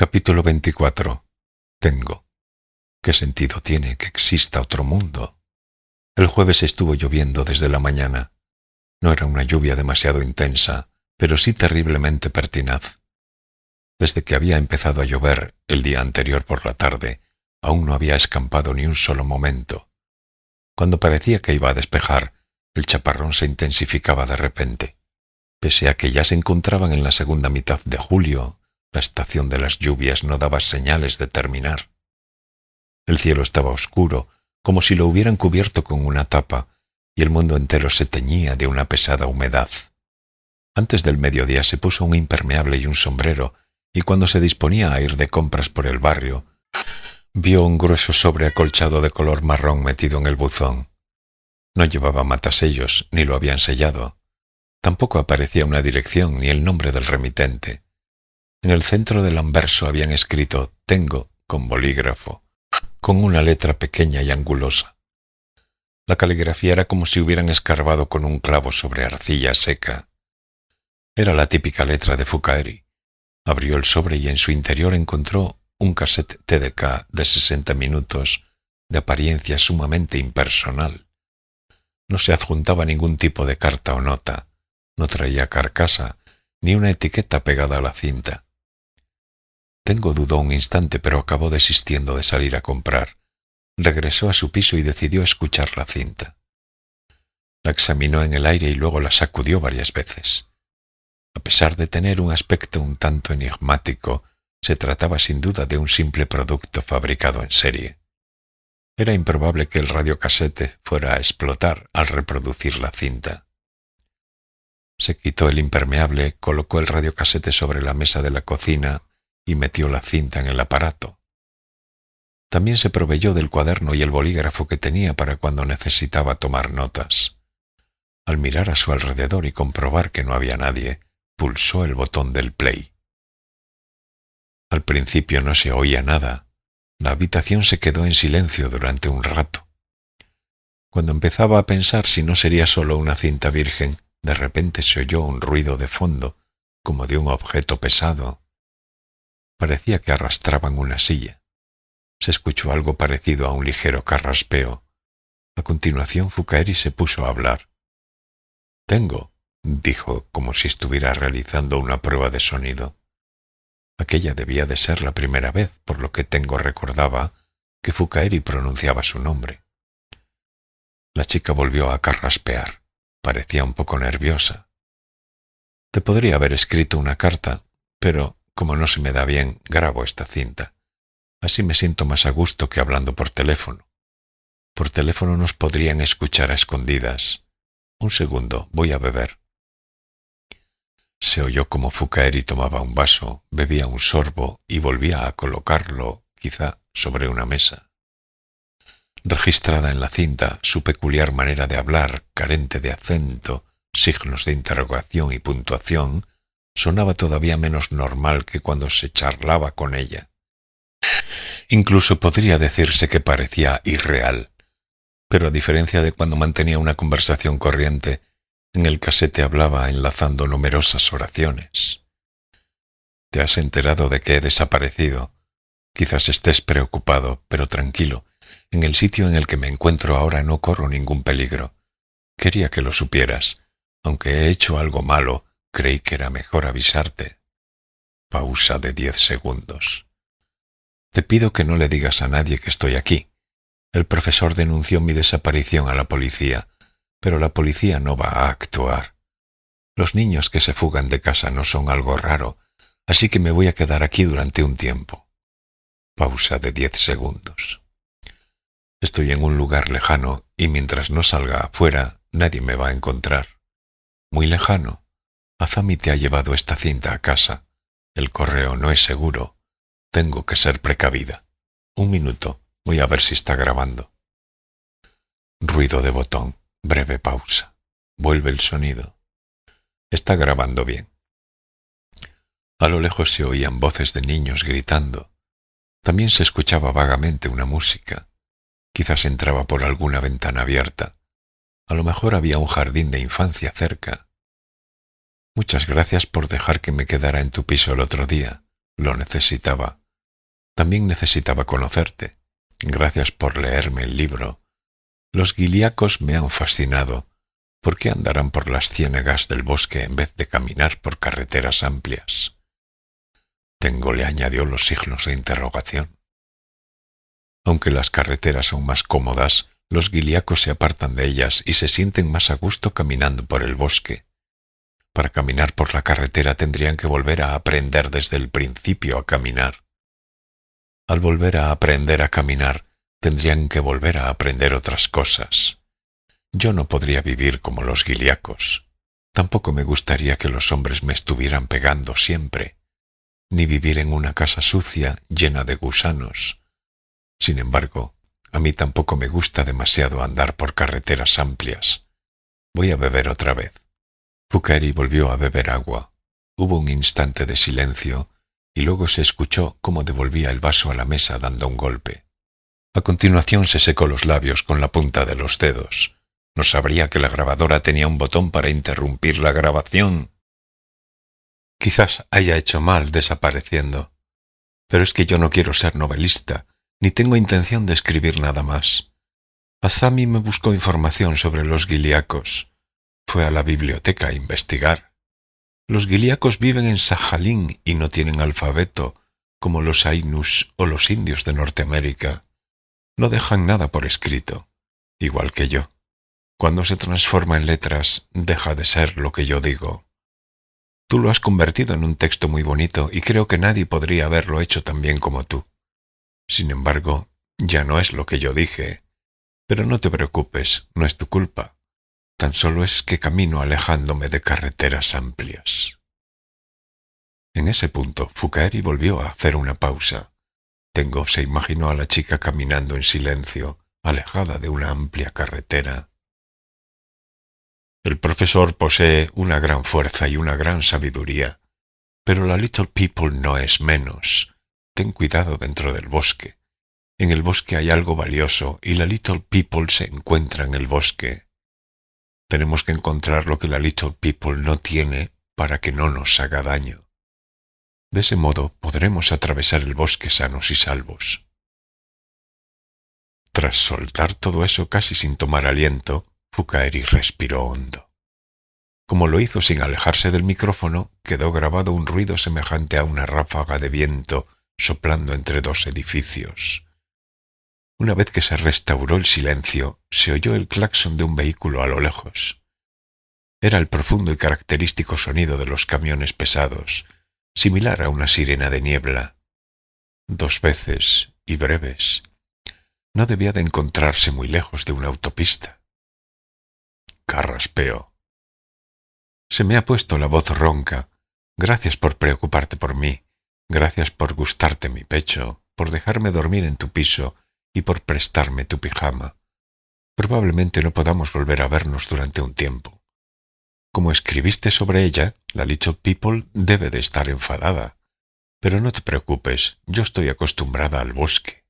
Capítulo 24. Tengo. ¿Qué sentido tiene que exista otro mundo? El jueves estuvo lloviendo desde la mañana. No era una lluvia demasiado intensa, pero sí terriblemente pertinaz. Desde que había empezado a llover el día anterior por la tarde, aún no había escampado ni un solo momento. Cuando parecía que iba a despejar, el chaparrón se intensificaba de repente. Pese a que ya se encontraban en la segunda mitad de julio, la estación de las lluvias no daba señales de terminar. El cielo estaba oscuro, como si lo hubieran cubierto con una tapa, y el mundo entero se teñía de una pesada humedad. Antes del mediodía se puso un impermeable y un sombrero, y cuando se disponía a ir de compras por el barrio, vio un grueso sobre acolchado de color marrón metido en el buzón. No llevaba matasellos, ni lo habían sellado. Tampoco aparecía una dirección ni el nombre del remitente. En el centro del anverso habían escrito «Tengo» con bolígrafo, con una letra pequeña y angulosa. La caligrafía era como si hubieran escarbado con un clavo sobre arcilla seca. Era la típica letra de Fukaeri. Abrió el sobre y en su interior encontró un cassette TDK de 60 minutos de apariencia sumamente impersonal. No se adjuntaba ningún tipo de carta o nota, no traía carcasa ni una etiqueta pegada a la cinta. Tengo dudó un instante, pero acabó desistiendo de salir a comprar. Regresó a su piso y decidió escuchar la cinta. La examinó en el aire y luego la sacudió varias veces. A pesar de tener un aspecto un tanto enigmático, se trataba sin duda de un simple producto fabricado en serie. Era improbable que el radiocasete fuera a explotar al reproducir la cinta. Se quitó el impermeable, colocó el radiocasete sobre la mesa de la cocina y metió la cinta en el aparato. También se proveyó del cuaderno y el bolígrafo que tenía para cuando necesitaba tomar notas. Al mirar a su alrededor y comprobar que no había nadie, pulsó el botón del play. Al principio no se oía nada. La habitación se quedó en silencio durante un rato. Cuando empezaba a pensar si no sería solo una cinta virgen, de repente se oyó un ruido de fondo, como de un objeto pesado. Parecía que arrastraban una silla. Se escuchó algo parecido a un ligero carraspeo. A continuación Fukaeri se puso a hablar. «Tengo», dijo, como si estuviera realizando una prueba de sonido. Aquella debía de ser la primera vez, por lo que Tengo recordaba que Fukaeri pronunciaba su nombre. La chica volvió a carraspear. Parecía un poco nerviosa. «Te podría haber escrito una carta, pero como no se me da bien, grabo esta cinta. Así me siento más a gusto que hablando por teléfono. Por teléfono nos podrían escuchar a escondidas. Un segundo, voy a beber». Se oyó como Fukaeri tomaba un vaso, bebía un sorbo y volvía a colocarlo, quizá, sobre una mesa. Registrada en la cinta, su peculiar manera de hablar, carente de acento, signos de interrogación y puntuación, sonaba todavía menos normal que cuando se charlaba con ella. Incluso podría decirse que parecía irreal, pero a diferencia de cuando mantenía una conversación corriente, en el casete hablaba enlazando numerosas oraciones. «¿Te has enterado de que he desaparecido? Quizás estés preocupado, pero tranquilo. En el sitio en el que me encuentro ahora no corro ningún peligro. Quería que lo supieras. Aunque he hecho algo malo, creí que era mejor avisarte». Pausa de 10 segundos. «Te pido que no le digas a nadie que estoy aquí. El profesor denunció mi desaparición a la policía, pero la policía no va a actuar. Los niños que se fugan de casa no son algo raro, así que me voy a quedar aquí durante un tiempo». Pausa de 10 segundos. «Estoy en un lugar lejano y mientras no salga afuera nadie me va a encontrar. Muy lejano. Azami te ha llevado esta cinta a casa. El correo no es seguro. Tengo que ser precavida. Un minuto, voy a ver si está grabando». Ruido de botón. Breve pausa. Vuelve el sonido. Está grabando bien. A lo lejos se oían voces de niños gritando. También se escuchaba vagamente una música. Quizás entraba por alguna ventana abierta. A lo mejor había un jardín de infancia cerca. «Muchas gracias por dejar que me quedara en tu piso el otro día. Lo necesitaba. También necesitaba conocerte. Gracias por leerme el libro. Los guiliacos me han fascinado. ¿Por qué andarán por las ciénegas del bosque en vez de caminar por carreteras amplias? Tengo le añadió los signos de interrogación. Aunque las carreteras son más cómodas, los guiliacos se apartan de ellas y se sienten más a gusto caminando por el bosque. Para caminar por la carretera tendrían que volver a aprender desde el principio a caminar. Al volver a aprender a caminar, tendrían que volver a aprender otras cosas. Yo no podría vivir como los guiliacos. Tampoco me gustaría que los hombres me estuvieran pegando siempre, ni vivir en una casa sucia llena de gusanos. Sin embargo, a mí tampoco me gusta demasiado andar por carreteras amplias. Voy a beber otra vez. Fouquerie volvió a beber agua. Hubo un instante de silencio y luego se escuchó cómo devolvía el vaso a la mesa dando un golpe. A continuación se secó los labios con la punta de los dedos. ¿No sabría que la grabadora tenía un botón para interrumpir la grabación? Quizás haya hecho mal desapareciendo. Pero es que yo no quiero ser novelista, ni tengo intención de escribir nada más. Azami me buscó información sobre los guiliacos. Fue a la biblioteca a investigar. Los guiliacos viven en Sajalín y no tienen alfabeto, como los Ainus o los indios de Norteamérica. No dejan nada por escrito, igual que yo. Cuando se transforma en letras, deja de ser lo que yo digo. Tú lo has convertido en un texto muy bonito y creo que nadie podría haberlo hecho tan bien como tú. Sin embargo, ya no es lo que yo dije. Pero no te preocupes, no es tu culpa. Tan solo es que camino alejándome de carreteras amplias. En ese punto, Fouquerie volvió a hacer una pausa. Tengo se imaginó a la chica caminando en silencio, alejada de una amplia carretera. El profesor posee una gran fuerza y una gran sabiduría, pero la Little People no es menos. Ten cuidado dentro del bosque. En el bosque hay algo valioso y la Little People se encuentra en el bosque. Tenemos que encontrar lo que la Little People no tiene para que no nos haga daño. De ese modo podremos atravesar el bosque sanos y salvos. Tras soltar todo eso casi sin tomar aliento, Fouquerie respiró hondo. Como lo hizo sin alejarse del micrófono, quedó grabado un ruido semejante a una ráfaga de viento soplando entre dos edificios. Una vez que se restauró el silencio, se oyó el claxon de un vehículo a lo lejos. Era el profundo y característico sonido de los camiones pesados, similar a una sirena de niebla. 2 veces, y breves. No debía de encontrarse muy lejos de una autopista. Carraspeo. Se me ha puesto la voz ronca. Gracias por preocuparte por mí. Gracias por gustarte mi pecho, por dejarme dormir en tu piso y por prestarme tu pijama. Probablemente no podamos volver a vernos durante un tiempo. Como escribiste sobre ella, la Little People debe de estar enfadada. Pero no te preocupes, yo estoy acostumbrada al bosque.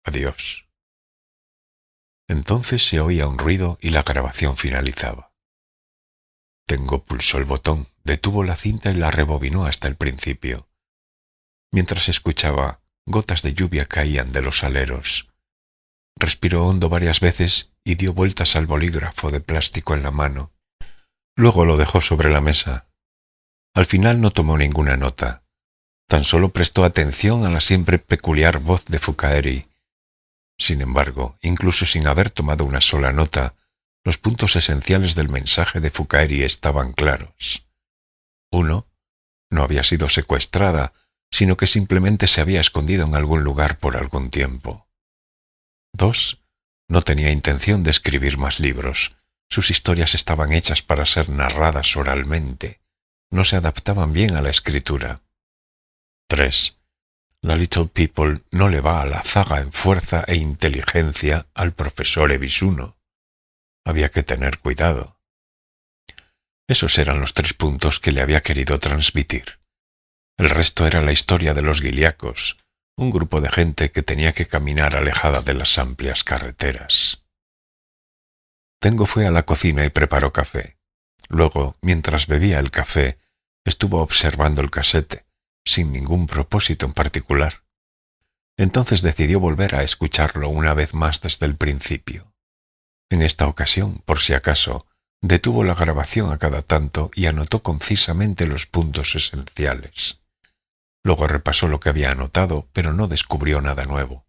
Adiós. Entonces se oía un ruido y la grabación finalizaba. Tengo pulsó el botón, detuvo la cinta y la rebobinó hasta el principio. Mientras escuchaba, gotas de lluvia caían de los aleros. Respiró hondo varias veces y dio vueltas al bolígrafo de plástico en la mano. Luego lo dejó sobre la mesa. Al final no tomó ninguna nota. Tan solo prestó atención a la siempre peculiar voz de Fouquerie. Sin embargo, incluso sin haber tomado una sola nota, los puntos esenciales del mensaje de Fouquerie estaban claros. 1. No había sido secuestrada, sino que simplemente se había escondido en algún lugar por algún tiempo. 2. No tenía intención de escribir más libros. Sus historias estaban hechas para ser narradas oralmente. No se adaptaban bien a la escritura. 3. La Little People no le va a la zaga en fuerza e inteligencia al profesor Ebisunno. Había que tener cuidado. Esos eran los 3 puntos que le había querido transmitir. El resto era la historia de los guiliacos, un grupo de gente que tenía que caminar alejada de las amplias carreteras. Tengo fue a la cocina y preparó café. Luego, mientras bebía el café, estuvo observando el casete, sin ningún propósito en particular. Entonces decidió volver a escucharlo una vez más desde el principio. En esta ocasión, por si acaso, detuvo la grabación a cada tanto y anotó concisamente los puntos esenciales. Luego repasó lo que había anotado, pero no descubrió nada nuevo.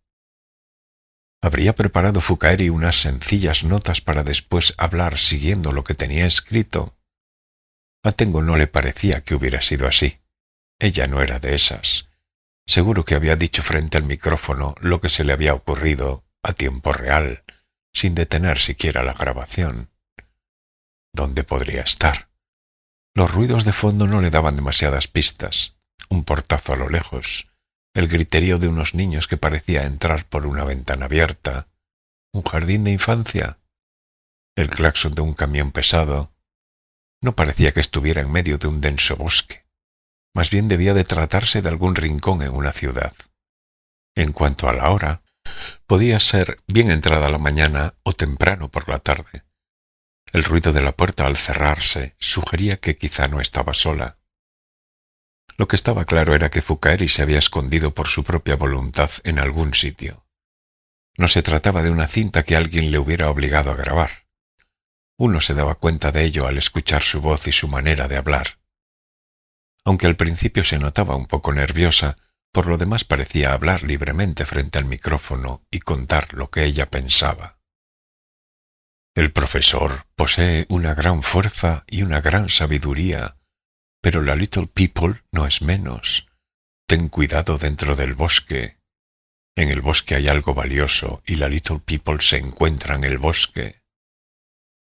¿Habría preparado Fukaeri unas sencillas notas para después hablar siguiendo lo que tenía escrito? A Tengo no le parecía que hubiera sido así. Ella no era de esas. Seguro que había dicho frente al micrófono lo que se le había ocurrido a tiempo real, sin detener siquiera la grabación. ¿Dónde podría estar? Los ruidos de fondo no le daban demasiadas pistas. Un portazo a lo lejos, el griterío de unos niños que parecía entrar por una ventana abierta, un jardín de infancia, el claxon de un camión pesado. No parecía que estuviera en medio de un denso bosque. Más bien debía de tratarse de algún rincón en una ciudad. En cuanto a la hora, podía ser bien entrada la mañana o temprano por la tarde. El ruido de la puerta al cerrarse sugería que quizá no estaba sola. Lo que estaba claro era que Fukaeri se había escondido por su propia voluntad en algún sitio. No se trataba de una cinta que alguien le hubiera obligado a grabar. Uno se daba cuenta de ello al escuchar su voz y su manera de hablar. Aunque al principio se notaba un poco nerviosa, por lo demás parecía hablar libremente frente al micrófono y contar lo que ella pensaba. El profesor posee una gran fuerza y una gran sabiduría, pero la Little People no es menos. Ten cuidado dentro del bosque. En el bosque hay algo valioso y la Little People se encuentra en el bosque.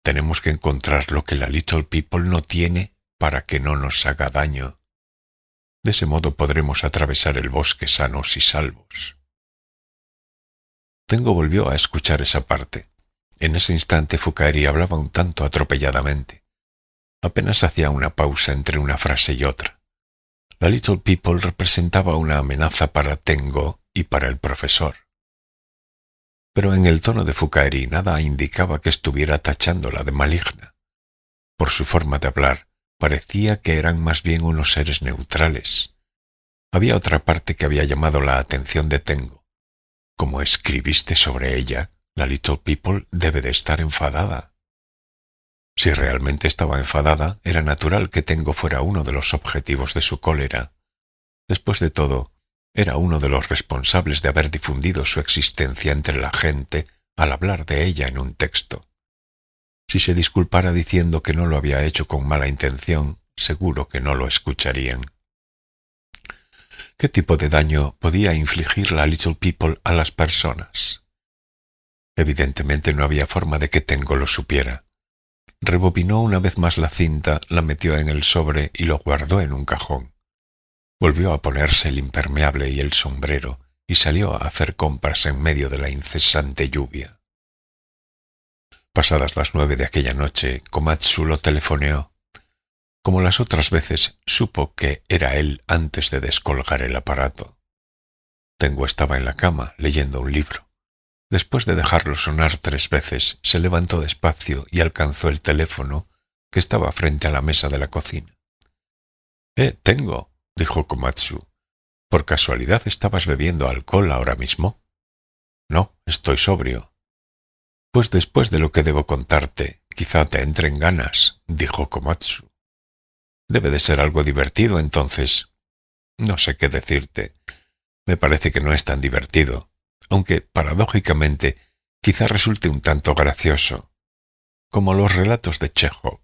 Tenemos que encontrar lo que la Little People no tiene para que no nos haga daño. De ese modo podremos atravesar el bosque sanos y salvos. Tengo volvió a escuchar esa parte. En ese instante Fukaeri hablaba un tanto atropelladamente. Apenas hacía una pausa entre una frase y otra. La Little People representaba una amenaza para Tengo y para el profesor. Pero en el tono de Fukaeri nada indicaba que estuviera tachándola de maligna. Por su forma de hablar, parecía que eran más bien unos seres neutrales. Había otra parte que había llamado la atención de Tengo. Como escribiste sobre ella, la Little People debe de estar enfadada. Si realmente estaba enfadada, era natural que Tengo fuera uno de los objetivos de su cólera. Después de todo, era uno de los responsables de haber difundido su existencia entre la gente al hablar de ella en un texto. Si se disculpara diciendo que no lo había hecho con mala intención, seguro que no lo escucharían. ¿Qué tipo de daño podía infligir la Little People a las personas? Evidentemente no había forma de que Tengo lo supiera. Rebobinó una vez más la cinta, la metió en el sobre y lo guardó en un cajón. Volvió a ponerse el impermeable y el sombrero y salió a hacer compras en medio de la incesante lluvia. Pasadas las 9 de aquella noche, Komatsu lo telefoneó. Como las otras veces, supo que era él antes de descolgar el aparato. Tengo estaba en la cama leyendo un libro. Después de dejarlo sonar 3 veces, se levantó despacio y alcanzó el teléfono que estaba frente a la mesa de la cocina. Tengo, dijo Komatsu. ¿Por casualidad estabas bebiendo alcohol ahora mismo? No, estoy sobrio. Pues después de lo que debo contarte, quizá te entren ganas, dijo Komatsu. Debe de ser algo divertido entonces. No sé qué decirte. Me parece que no es tan divertido, aunque, paradójicamente, quizá resulte un tanto gracioso. Como los relatos de Chekhov.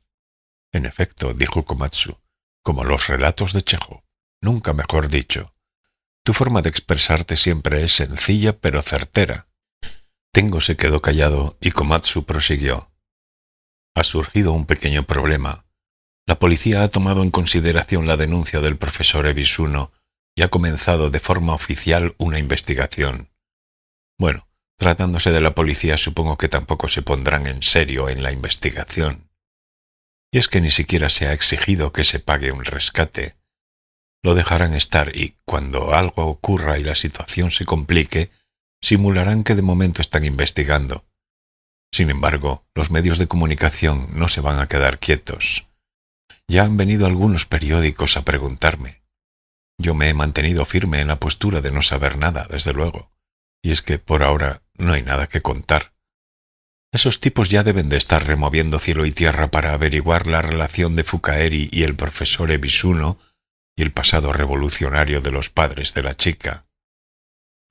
En efecto, dijo Komatsu, como los relatos de Chekhov. Nunca mejor dicho. Tu forma de expresarte siempre es sencilla pero certera. Tengo se quedó callado y Komatsu prosiguió. Ha surgido un pequeño problema. La policía ha tomado en consideración la denuncia del profesor Ebisuno y ha comenzado de forma oficial una investigación. Bueno, tratándose de la policía supongo que tampoco se pondrán en serio en la investigación. Y es que ni siquiera se ha exigido que se pague un rescate. Lo dejarán estar y, cuando algo ocurra y la situación se complique, simularán que de momento están investigando. Sin embargo, los medios de comunicación no se van a quedar quietos. Ya han venido algunos periódicos a preguntarme. Yo me he mantenido firme en la postura de no saber nada, desde luego, y es que por ahora no hay nada que contar. Esos tipos ya deben de estar removiendo cielo y tierra para averiguar la relación de Fukaeri y el profesor Ebisuno y el pasado revolucionario de los padres de la chica.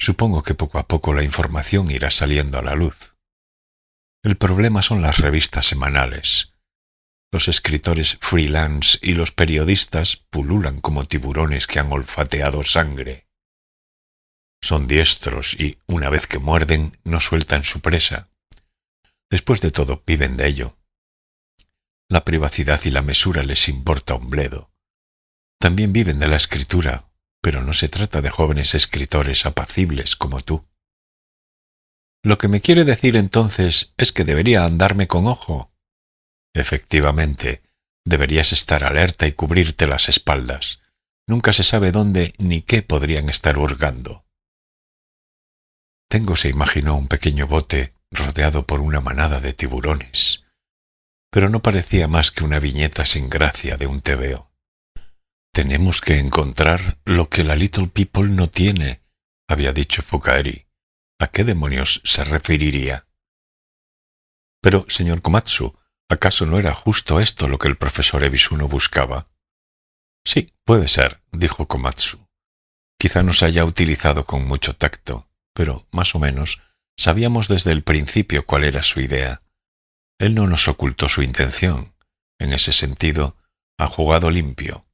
Supongo que poco a poco la información irá saliendo a la luz. El problema son las revistas semanales. Los escritores freelance y los periodistas pululan como tiburones que han olfateado sangre. Son diestros y, una vez que muerden, no sueltan su presa. Después de todo, viven de ello. La privacidad y la mesura les importa un bledo. También viven de la escritura, pero no se trata de jóvenes escritores apacibles como tú. Lo que me quiere decir entonces es que debería andarme con ojo. Efectivamente, deberías estar alerta y cubrirte las espaldas. Nunca se sabe dónde ni qué podrían estar hurgando. Tengo se imaginó un pequeño bote rodeado por una manada de tiburones, pero no parecía más que una viñeta sin gracia de un tebeo. Tenemos que encontrar lo que la Little People no tiene, había dicho Fukaeri. ¿A qué demonios se referiría? Pero, señor Komatsu, ¿acaso no era justo esto lo que el profesor Ebisuno buscaba? Sí, puede ser, dijo Komatsu. Quizá nos haya utilizado con mucho tacto, pero, más o menos, sabíamos desde el principio cuál era su idea. Él no nos ocultó su intención. En ese sentido, ha jugado limpio.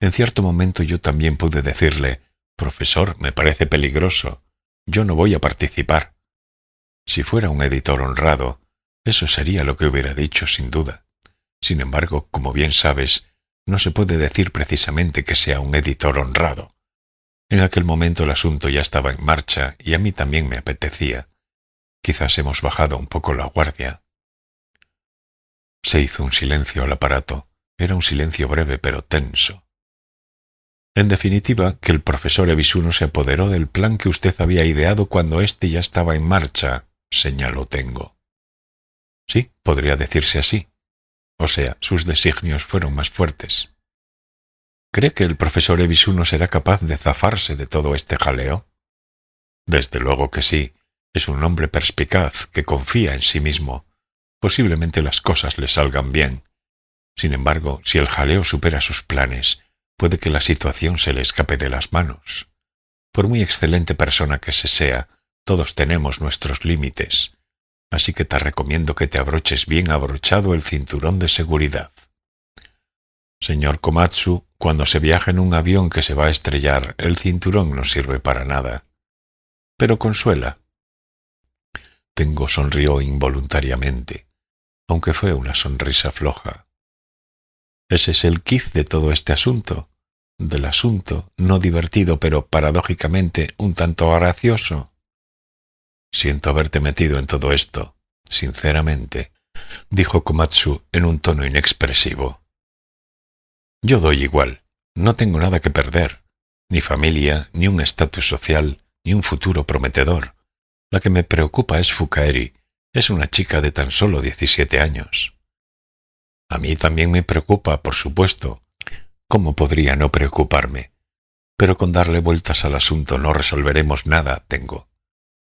En cierto momento yo también pude decirle, «Profesor, me parece peligroso. Yo no voy a participar». Si fuera un editor honrado, eso sería lo que hubiera dicho sin duda. Sin embargo, como bien sabes, no se puede decir precisamente que sea un editor honrado. En aquel momento el asunto ya estaba en marcha y a mí también me apetecía. Quizás hemos bajado un poco la guardia. Se hizo un silencio al aparato. Era un silencio breve pero tenso. En definitiva, que el profesor Ebisuno se apoderó del plan que usted había ideado cuando éste ya estaba en marcha, señaló Tengo. Sí, podría decirse así. O sea, sus designios fueron más fuertes. ¿Cree que el profesor Ebisuno será capaz de zafarse de todo este jaleo? Desde luego que sí. Es un hombre perspicaz que confía en sí mismo. Posiblemente las cosas le salgan bien. Sin embargo, si el jaleo supera sus planes, puede que la situación se le escape de las manos. Por muy excelente persona que se sea, todos tenemos nuestros límites. Así que te recomiendo que te abroches bien abrochado el cinturón de seguridad. Señor Komatsu, cuando se viaja en un avión que se va a estrellar, el cinturón no sirve para nada. Pero consuela. Tengo sonrió involuntariamente, aunque fue una sonrisa floja. Ese es el quiz de todo este asunto, del asunto no divertido pero paradójicamente un tanto gracioso. Siento haberte metido en todo esto, sinceramente, dijo Komatsu en un tono inexpresivo. Yo doy igual, no tengo nada que perder, ni familia, ni un estatus social, ni un futuro prometedor. La que me preocupa es Fukaeri, es una chica de tan solo 17 años. A mí también me preocupa, por supuesto. ¿Cómo podría no preocuparme? Pero con darle vueltas al asunto no resolveremos nada, Tengo.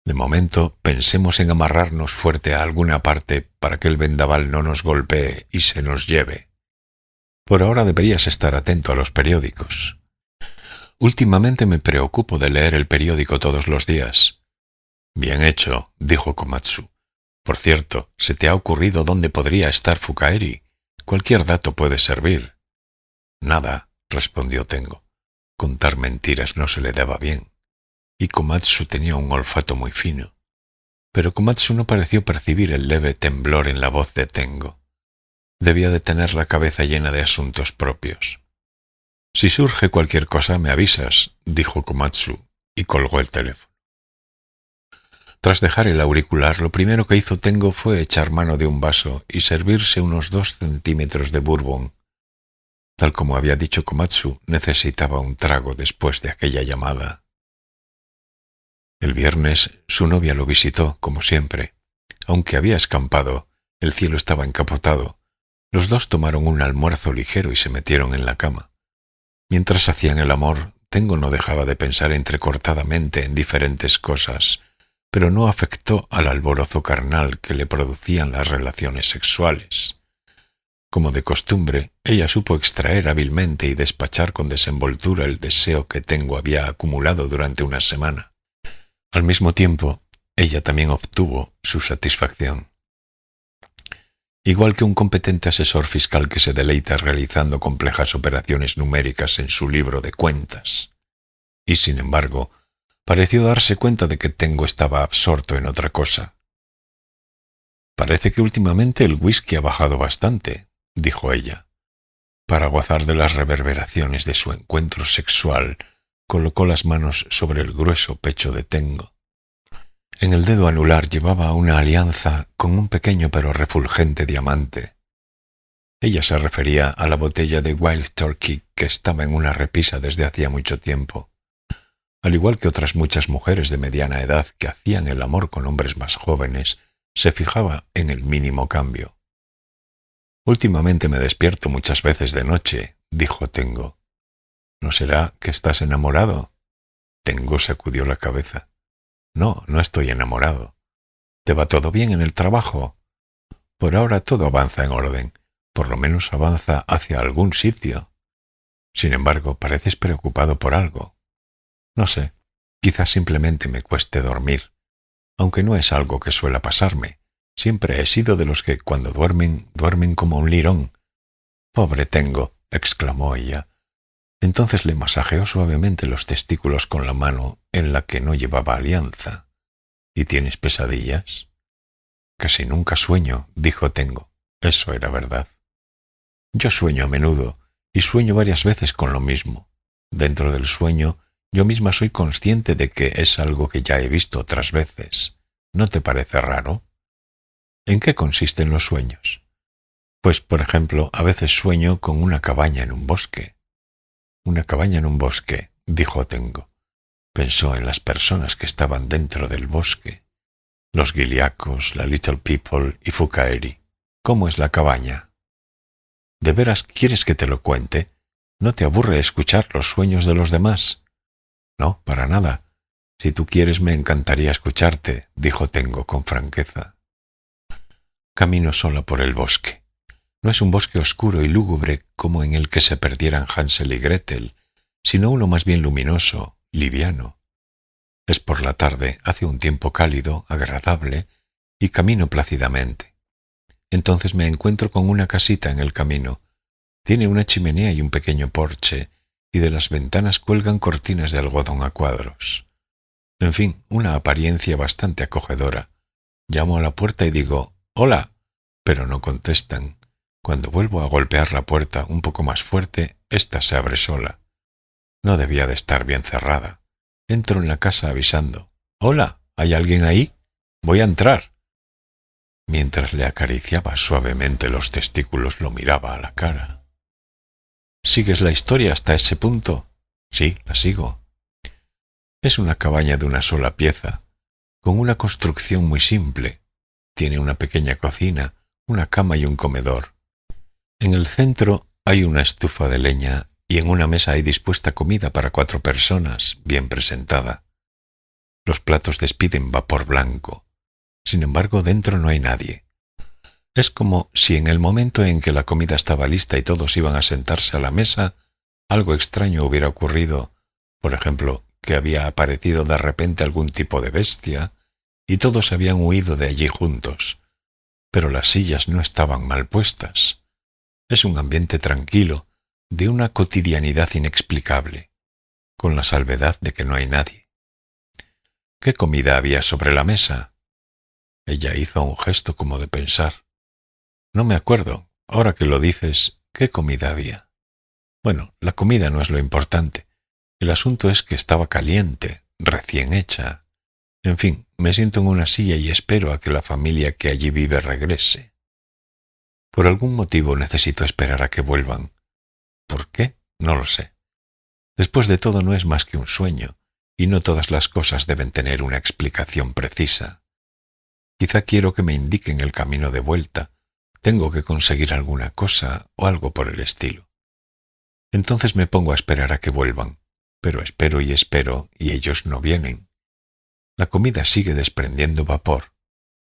De momento, pensemos en amarrarnos fuerte a alguna parte para que el vendaval no nos golpee y se nos lleve. Por ahora deberías estar atento a los periódicos. Últimamente me preocupo de leer el periódico todos los días. Bien hecho, dijo Komatsu. Por cierto, ¿se te ha ocurrido dónde podría estar Fukaeri? Cualquier dato puede servir. Nada, respondió Tengo. Contar mentiras no se le daba bien. Y Komatsu tenía un olfato muy fino. Pero Komatsu no pareció percibir el leve temblor en la voz de Tengo. Debía de tener la cabeza llena de asuntos propios. Si surge cualquier cosa me avisas, dijo Komatsu, y colgó el teléfono. Tras dejar el auricular, lo primero que hizo Tengo fue echar mano de un vaso y servirse unos 2 centímetros de bourbon. Tal como había dicho Komatsu, necesitaba un trago después de aquella llamada. El viernes su novia lo visitó, como siempre. Aunque había escampado, el cielo estaba encapotado. Los dos tomaron un almuerzo ligero y se metieron en la cama. Mientras hacían el amor, Tengo no dejaba de pensar entrecortadamente en diferentes cosas, pero no afectó al alborozo carnal que le producían las relaciones sexuales. Como de costumbre, ella supo extraer hábilmente y despachar con desenvoltura el deseo que Tengo había acumulado durante una semana. Al mismo tiempo, ella también obtuvo su satisfacción. Igual que un competente asesor fiscal que se deleita realizando complejas operaciones numéricas en su libro de cuentas. Y sin embargo, pareció darse cuenta de que Tengo estaba absorto en otra cosa. «Parece que últimamente el whisky ha bajado bastante», dijo ella. Para gozar de las reverberaciones de su encuentro sexual, colocó las manos sobre el grueso pecho de Tengo. En el dedo anular llevaba una alianza con un pequeño pero refulgente diamante. Ella se refería a la botella de Wild Turkey que estaba en una repisa desde hacía mucho tiempo. Al igual que otras muchas mujeres de mediana edad que hacían el amor con hombres más jóvenes, se fijaba en el mínimo cambio. «Últimamente me despierto muchas veces de noche», dijo Tengo. «¿No será que estás enamorado?» Tengo sacudió la cabeza. «No, no estoy enamorado. ¿Te va todo bien en el trabajo?» «Por ahora todo avanza en orden. Por lo menos avanza hacia algún sitio. Sin embargo, pareces preocupado por algo». «No sé, quizás simplemente me cueste dormir, aunque no es algo que suela pasarme. Siempre he sido de los que cuando duermen como un lirón». «Pobre Tengo», exclamó ella. Entonces le masajeó suavemente los testículos con la mano en la que no llevaba alianza. «¿Y tienes pesadillas?» «Casi nunca sueño», dijo Tengo. Eso era verdad. «Yo sueño a menudo, y sueño varias veces con lo mismo. Dentro del sueño, yo misma soy consciente de que es algo que ya he visto otras veces. ¿No te parece raro?» «¿En qué consisten los sueños?» «Pues, por ejemplo, a veces sueño con una cabaña en un bosque». «Una cabaña en un bosque», dijo Tengo. Pensó en las personas que estaban dentro del bosque. Los Giliacos, la Little People y Fukaeri. «¿Cómo es la cabaña?» «¿De veras quieres que te lo cuente? ¿No te aburre escuchar los sueños de los demás?» «No, para nada. Si tú quieres me encantaría escucharte», dijo Tengo con franqueza. Camino sola por el bosque. No es un bosque oscuro y lúgubre como en el que se perdieran Hansel y Gretel, sino uno más bien luminoso, liviano. Es por la tarde, hace un tiempo cálido, agradable, y camino plácidamente. Entonces me encuentro con una casita en el camino. Tiene una chimenea y un pequeño porche, y de las ventanas cuelgan cortinas de algodón a cuadros. En fin, una apariencia bastante acogedora. Llamo a la puerta y digo «¡Hola!», pero no contestan. Cuando vuelvo a golpear la puerta un poco más fuerte, ésta se abre sola. No debía de estar bien cerrada. Entro en la casa avisando «¡Hola! ¿Hay alguien ahí? Voy a entrar». Mientras le acariciaba suavemente los testículos, lo miraba a la cara. «¿Sigues la historia hasta ese punto?» «Sí, la sigo». Es una cabaña de una sola pieza, con una construcción muy simple. Tiene una pequeña cocina, una cama y un comedor. En el centro hay una estufa de leña y en una mesa hay dispuesta comida para 4 personas, bien presentada. Los platos despiden vapor blanco. Sin embargo, dentro no hay nadie. Es como si en el momento en que la comida estaba lista y todos iban a sentarse a la mesa, algo extraño hubiera ocurrido, por ejemplo, que había aparecido de repente algún tipo de bestia y todos habían huido de allí juntos. Pero las sillas no estaban mal puestas. Es un ambiente tranquilo, de una cotidianidad inexplicable, con la salvedad de que no hay nadie. ¿Qué comida había sobre la mesa? Ella hizo un gesto como de pensar. No me acuerdo, ahora que lo dices, ¿qué comida había? Bueno, la comida no es lo importante. El asunto es que estaba caliente, recién hecha. En fin, me siento en una silla y espero a que la familia que allí vive regrese. Por algún motivo necesito esperar a que vuelvan. ¿Por qué? No lo sé. Después de todo no es más que un sueño, y no todas las cosas deben tener una explicación precisa. Quizá quiero que me indiquen el camino de vuelta. Tengo que conseguir alguna cosa o algo por el estilo. Entonces me pongo a esperar a que vuelvan. Pero espero y ellos no vienen. La comida sigue desprendiendo vapor.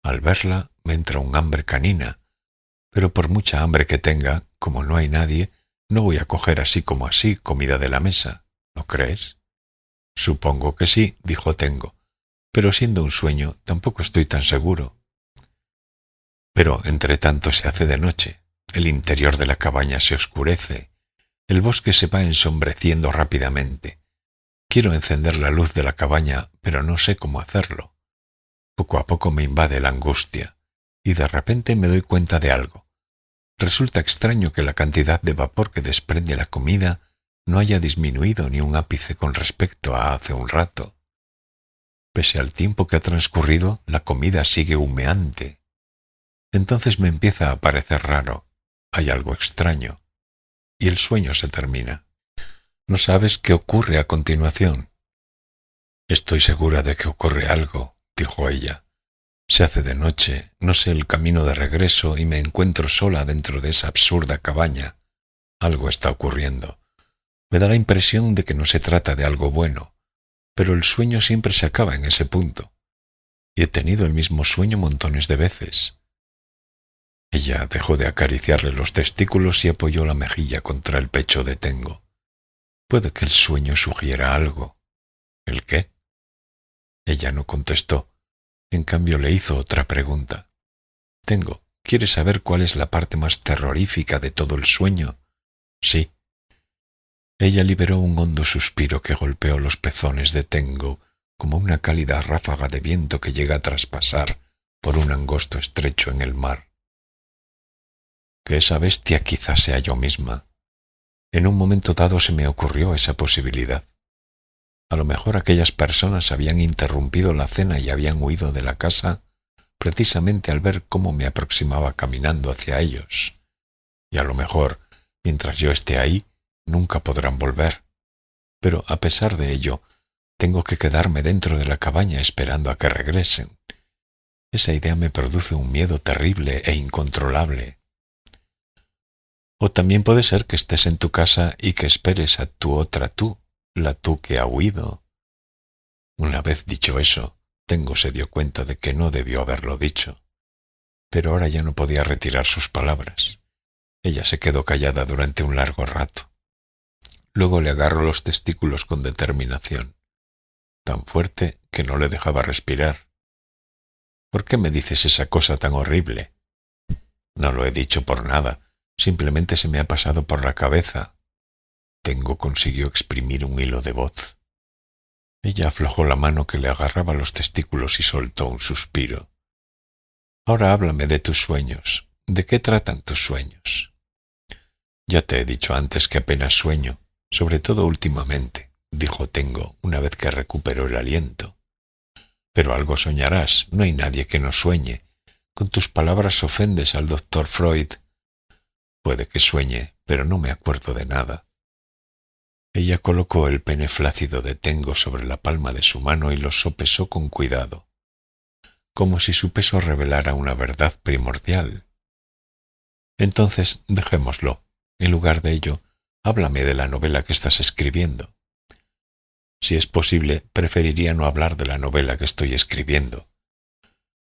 Al verla me entra un hambre canina, pero por mucha hambre que tenga, como no hay nadie, no voy a coger así como así comida de la mesa, ¿no crees? Supongo que sí, dijo Tengo, pero siendo un sueño tampoco estoy tan seguro. Pero entre tanto se hace de noche, el interior de la cabaña se oscurece, el bosque se va ensombreciendo rápidamente. Quiero encender la luz de la cabaña, pero no sé cómo hacerlo. Poco a poco me invade la angustia, y de repente me doy cuenta de algo. Resulta extraño que la cantidad de vapor que desprende la comida no haya disminuido ni un ápice con respecto a hace un rato. Pese al tiempo que ha transcurrido, la comida sigue humeante. Entonces me empieza a parecer raro, hay algo extraño, y el sueño se termina. ¿No sabes qué ocurre a continuación? Estoy segura de que ocurre algo, dijo ella. Se hace de noche, no sé el camino de regreso y me encuentro sola dentro de esa absurda cabaña. Algo está ocurriendo. Me da la impresión de que no se trata de algo bueno, pero el sueño siempre se acaba en ese punto. Y he tenido el mismo sueño montones de veces. Ella dejó de acariciarle los testículos y apoyó la mejilla contra el pecho de Tengo. Puede que el sueño sugiera algo. ¿El qué? Ella no contestó. En cambio le hizo otra pregunta. Tengo, ¿quieres saber cuál es la parte más terrorífica de todo el sueño? Sí. Ella liberó un hondo suspiro que golpeó los pezones de Tengo como una cálida ráfaga de viento que llega a traspasar por un angosto estrecho en el mar. Que esa bestia quizás sea yo misma. En un momento dado se me ocurrió esa posibilidad. A lo mejor aquellas personas habían interrumpido la cena y habían huido de la casa precisamente al ver cómo me aproximaba caminando hacia ellos. Y a lo mejor, mientras yo esté ahí, nunca podrán volver. Pero a pesar de ello, tengo que quedarme dentro de la cabaña esperando a que regresen. Esa idea me produce un miedo terrible e incontrolable. O también puede ser que estés en tu casa y que esperes a tu otra tú, la tú que ha huido. Una vez dicho eso, Tengo se dio cuenta de que no debió haberlo dicho. Pero ahora ya no podía retirar sus palabras. Ella se quedó callada durante un largo rato. Luego le agarró los testículos con determinación, tan fuerte que no le dejaba respirar. ¿Por qué me dices esa cosa tan horrible? No lo he dicho por nada, simplemente se me ha pasado por la cabeza. Tengo consiguió exprimir un hilo de voz. Ella aflojó la mano que le agarraba los testículos y soltó un suspiro. Ahora háblame de tus sueños. ¿De qué tratan tus sueños? Ya te he dicho antes que apenas sueño, sobre todo últimamente, dijo Tengo una vez que recuperó el aliento. Pero algo soñarás, no hay nadie que no sueñe. Con tus palabras ofendes al doctor Freud. Puede que sueñe, pero no me acuerdo de nada. Ella colocó el pene flácido de Tengo sobre la palma de su mano y lo sopesó con cuidado, como si su peso revelara una verdad primordial. Entonces, dejémoslo. En lugar de ello, háblame de la novela que estás escribiendo. Si es posible, preferiría no hablar de la novela que estoy escribiendo.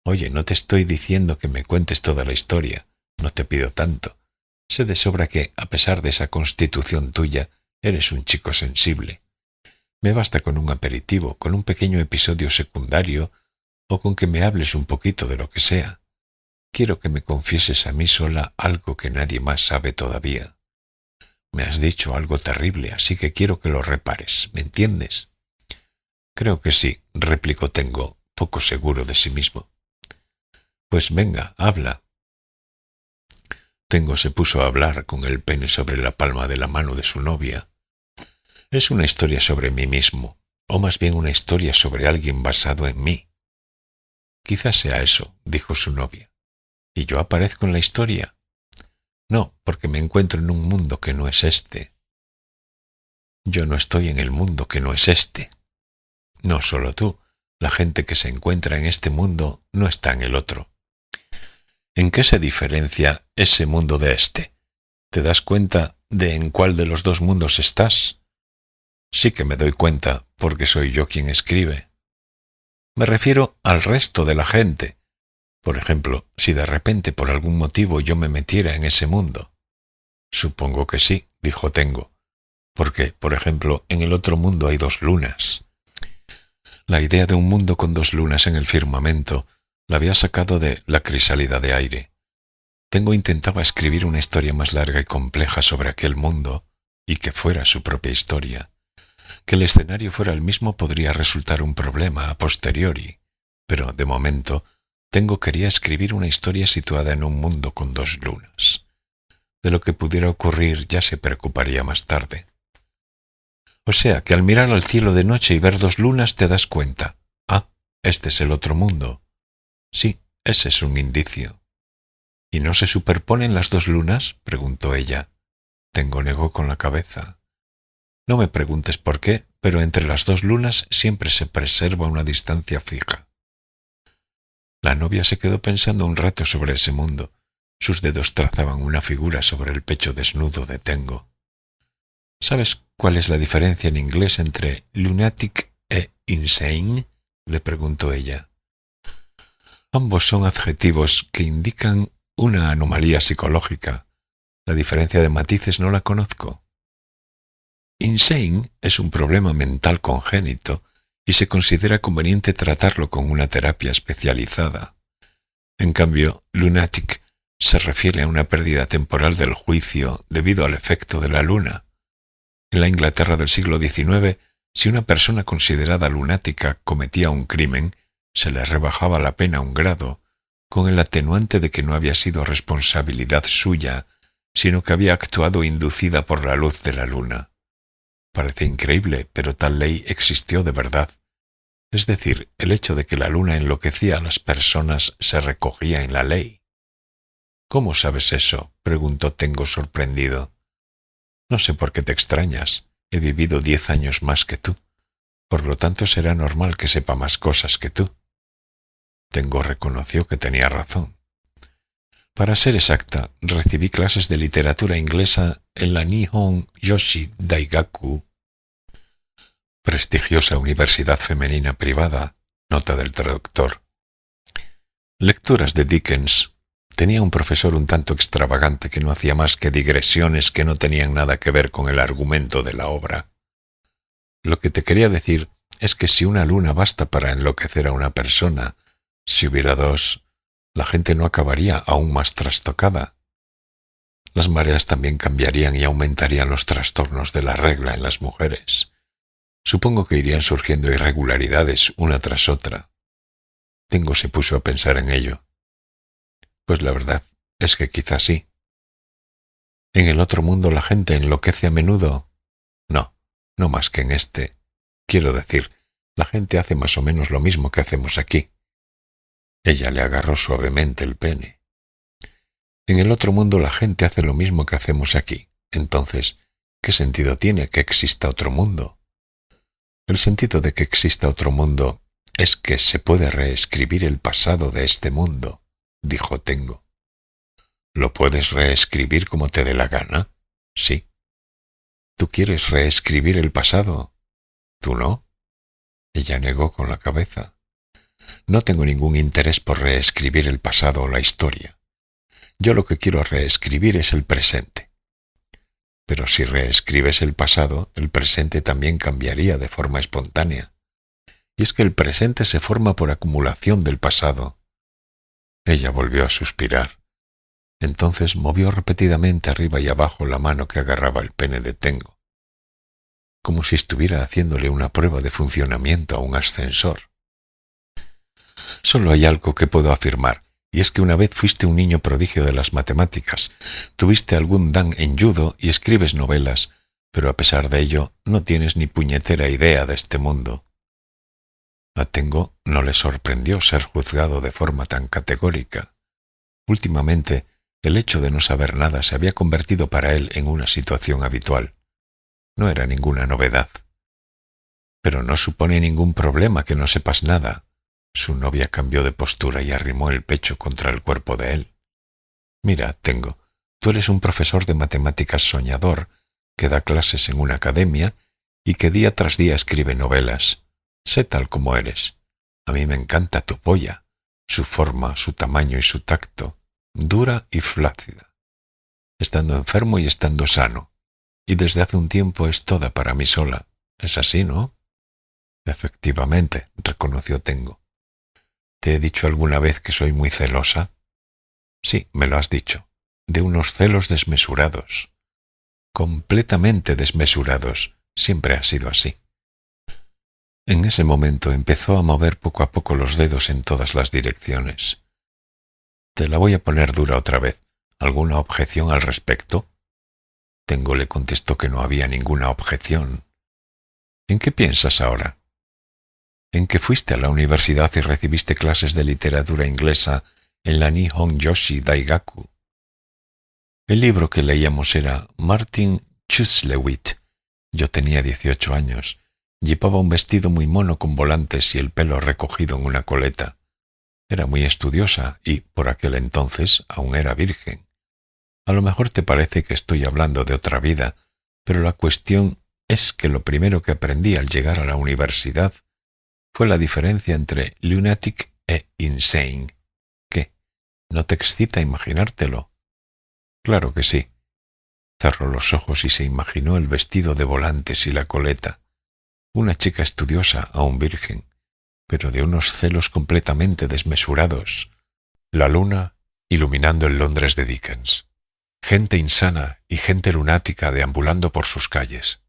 Oye, no te estoy diciendo que me cuentes toda la historia, no te pido tanto. Sé de sobra que, a pesar de esa constitución tuya, eres un chico sensible. Me basta con un aperitivo, con un pequeño episodio secundario, o con que me hables un poquito de lo que sea. Quiero que me confieses a mí sola algo que nadie más sabe todavía. Me has dicho algo terrible, así que quiero que lo repares, ¿me entiendes? Creo que sí, replicó Tengo, poco seguro de sí mismo. Pues venga, habla. Tengo se puso a hablar con el pene sobre la palma de la mano de su novia. Es una historia sobre mí mismo, o más bien una historia sobre alguien basado en mí. Quizás sea eso, dijo su novia. ¿Y yo aparezco en la historia? No, porque me encuentro en un mundo que no es este. Yo no estoy en el mundo que no es este. No solo tú, la gente que se encuentra en este mundo no está en el otro. ¿En qué se diferencia ese mundo de este? ¿Te das cuenta de en cuál de los dos mundos estás? Sí que me doy cuenta, porque soy yo quien escribe. Me refiero al resto de la gente. Por ejemplo, si de repente por algún motivo yo me metiera en ese mundo. Supongo que sí, dijo Tengo, porque, por ejemplo, en el otro mundo hay 2 lunas. La idea de un mundo con 2 lunas en el firmamento la había sacado de La crisálida de aire. Tengo intentaba escribir una historia más larga y compleja sobre aquel mundo, y que fuera su propia historia. Que el escenario fuera el mismo podría resultar un problema a posteriori, pero, de momento, Tengo quería escribir una historia situada en un mundo con 2 lunas. De lo que pudiera ocurrir ya se preocuparía más tarde. O sea, que al mirar al cielo de noche y ver 2 lunas te das cuenta. Ah, este es el otro mundo. Sí, ese es un indicio. ¿Y no se superponen las 2 lunas?, preguntó ella. Tengo negó con la cabeza. No me preguntes por qué, pero entre las 2 lunas siempre se preserva una distancia fija. La novia se quedó pensando un rato sobre ese mundo. Sus dedos trazaban una figura sobre el pecho desnudo de Tengo. ¿Sabes cuál es la diferencia en inglés entre lunatic e insane?, le preguntó ella. Ambos son adjetivos que indican una anomalía psicológica. La diferencia de matices no la conozco. Insane es un problema mental congénito y se considera conveniente tratarlo con una terapia especializada. En cambio, lunatic se refiere a una pérdida temporal del juicio debido al efecto de la luna. En la Inglaterra del siglo XIX, si una persona considerada lunática cometía un crimen, se le rebajaba la pena 1 grado, con el atenuante de que no había sido responsabilidad suya, sino que había actuado inducida por la luz de la luna. Parece increíble, pero tal ley existió de verdad. Es decir, el hecho de que la luna enloquecía a las personas se recogía en la ley. ¿Cómo sabes eso?, preguntó Tengo sorprendido. No sé por qué te extrañas. He vivido 10 años más que tú. Por lo tanto, será normal que sepa más cosas que tú. Tengo reconoció que tenía razón. Para ser exacta, recibí clases de literatura inglesa en la Nihon Yoshi Daigaku, prestigiosa universidad femenina privada, nota del traductor. Lecturas de Dickens. Tenía un profesor un tanto extravagante que no hacía más que digresiones que no tenían nada que ver con el argumento de la obra. Lo que te quería decir es que si una luna basta para enloquecer a una persona, si hubiera 2, la gente no acabaría aún más trastocada. Las mareas también cambiarían y aumentarían los trastornos de la regla en las mujeres. Supongo que irían surgiendo irregularidades una tras otra. Tengo se puso a pensar en ello. Pues la verdad es que quizás sí. ¿En el otro mundo la gente enloquece a menudo? No, no más que en este. Quiero decir, la gente hace más o menos lo mismo que hacemos aquí. Ella le agarró suavemente el pene. En el otro mundo la gente hace lo mismo que hacemos aquí. Entonces, ¿qué sentido tiene que exista otro mundo? El sentido de que exista otro mundo es que se puede reescribir el pasado de este mundo, dijo Tengo. ¿Lo puedes reescribir como te dé la gana? Sí. ¿Tú quieres reescribir el pasado? ¿Tú no? Ella negó con la cabeza. No tengo ningún interés por reescribir el pasado o la historia. Yo lo que quiero reescribir es el presente. Pero si reescribes el pasado, el presente también cambiaría de forma espontánea. Y es que el presente se forma por acumulación del pasado. Ella volvió a suspirar. Entonces movió repetidamente arriba y abajo la mano que agarraba el pene de Tengo, como si estuviera haciéndole una prueba de funcionamiento a un ascensor. Solo hay algo que puedo afirmar, y es que una vez fuiste un niño prodigio de las matemáticas, tuviste algún dan en judo y escribes novelas, pero a pesar de ello no tienes ni puñetera idea de este mundo. A Tengo no le sorprendió ser juzgado de forma tan categórica. Últimamente, el hecho de no saber nada se había convertido para él en una situación habitual. No era ninguna novedad. Pero no supone ningún problema que no sepas nada. Su novia cambió de postura y arrimó el pecho contra el cuerpo de él. Mira, Tengo, tú eres un profesor de matemáticas soñador que da clases en una academia y que día tras día escribe novelas. Sé tal como eres. A mí me encanta tu polla, su forma, su tamaño y su tacto, dura y flácida, estando enfermo y estando sano, y desde hace un tiempo es toda para mí sola. Es así, ¿no? Efectivamente, reconoció Tengo. ¿Te he dicho alguna vez que soy muy celosa? Sí, me lo has dicho, de unos celos desmesurados. Completamente desmesurados, siempre ha sido así. En ese momento empezó a mover poco a poco los dedos en todas las direcciones. Te la voy a poner dura otra vez. ¿Alguna objeción al respecto? Tengo le contestó que no había ninguna objeción. ¿En qué piensas ahora? ¿En que fuiste a la universidad y recibiste clases de literatura inglesa en la Nihon Yoshi Daigaku? El libro que leíamos era Martin Chuzzlewit. Yo tenía 18 años. Llevaba un vestido muy mono con volantes y el pelo recogido en una coleta. Era muy estudiosa y, por aquel entonces, aún era virgen. A lo mejor te parece que estoy hablando de otra vida, pero la cuestión es que lo primero que aprendí al llegar a la universidad fue la diferencia entre lunatic e insane. ¿Qué? ¿No te excita imaginártelo? Claro que sí. Cerró los ojos y se imaginó el vestido de volantes y la coleta. Una chica estudiosa, aún virgen, pero de unos celos completamente desmesurados. La luna iluminando el Londres de Dickens. Gente insana y gente lunática deambulando por sus calles.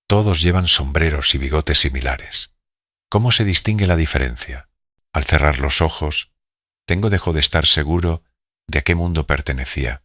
Todos llevan sombreros y bigotes similares. ¿Cómo se distingue la diferencia? Al cerrar los ojos, Tengo dejó de estar seguro de a qué mundo pertenecía.